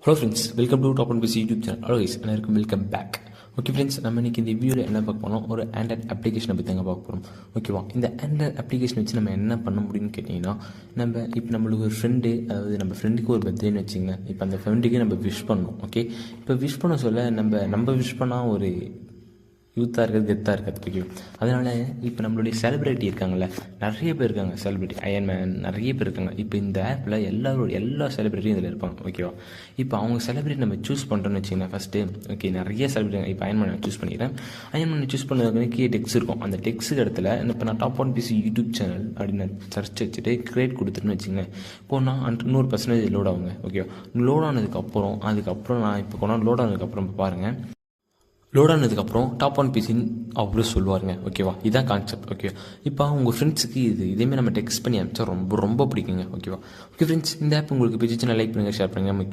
Hello friends, welcome to top and PC YouTube channel. Hello guys, அனைவருக்கும் welcome back. Okay friends, நம்ம இன்றைக்கி இந்த வீடியோவில் என்ன பார்க்க போகிறோம், ஒரு ஆண்ட்ராய்ட் அப்ளிகேஷனை பற்றி தாங்க பார்க்க போகிறோம். ஓகேவா? இந்த ஆண்ட்ராய்ட் அப்ளிகேஷன் வச்சு நம்ம என்ன பண்ண முடியும்னு கேட்டிங்கன்னா, இப்போ நம்மளுக்கு ஒரு ஃப்ரெண்டு, அதாவது நம்ம ஃப்ரெண்டுக்கு ஒரு பர்த்டேன்னு வச்சுங்க. இப்போ அந்த ஃப்ரெண்டுக்கு நம்ம விஷ் பண்ணணும். ஓகே, இப்போ விஷ் பண்ண சொல்ல நம்ம விஷ் பண்ணால் ஒரு யூத்தாக இருக்கிறது, கெத்தாக இருக்கிறது. ஓகே, அதனால் இப்போ நம்மளுடைய செலிப்ரிட்டி இருக்காங்கள்ல, நிறைய பேர் இருக்காங்க. செலிப்ரிட்டி அயன்மேன் நிறைய பேர் இருக்காங்க. இப்போ இந்த ஆப்பில் எல்லா செலிப்ரிட்டியும் இதில் இருப்பாங்க. ஓகேவா? இப்போ அவங்க செலிப்ரிட்டி நம்ம சூஸ் பண்ணுறோன்னு வச்சிங்கன்னா, ஃபஸ்ட்டு ஓகே நிறைய செலிப்ரிட்டி. இப்போ அயன்மேனை சூஸ் பண்ணிக்கிறேன். அயன்மேனை சூஸ் பண்ணதுக்கு கீழே டெக்ஸ்ட் இருக்கும். அந்த டெக்ஸ்ட் இடத்துல இப்போ நான் top one PC YouTube channel அப்படின்னு சர்ச் வச்சுட்டு கிரியேட் கொடுத்துருன்னு வச்சுங்க. போனால் 100% லோட் ஆகுங்க. ஓகேவா? லோட் அதுக்கப்புறம் நான் இப்போ கொண்டாந்து லோட் ஆனதுக்கப்புறம் பாருங்கள், லோட் ஆனதுக்கப்புறம் டாப் ஒன் பிசின்னு அவ்வளோ சொல்லுவாருங்க. ஓகேவா? இதுதான் கான்செப்ட். ஓகே, இப்போ உங்கள் ஃப்ரெண்ட்ஸுக்கு இதேமாதிரி நம்ம டெக்ஸ்ட் பண்ணி அனுப்பிச்சா ரொம்ப ரொம்ப பிடிக்குங்க. ஓகேவா? ஓகே ஃப்ரெண்ட்ஸ், இந்த ஆப் உங்களுக்கு பிடிச்சிச்சுன்னா லைக் பண்ணுங்கள், ஷேர் பண்ணுங்கள்.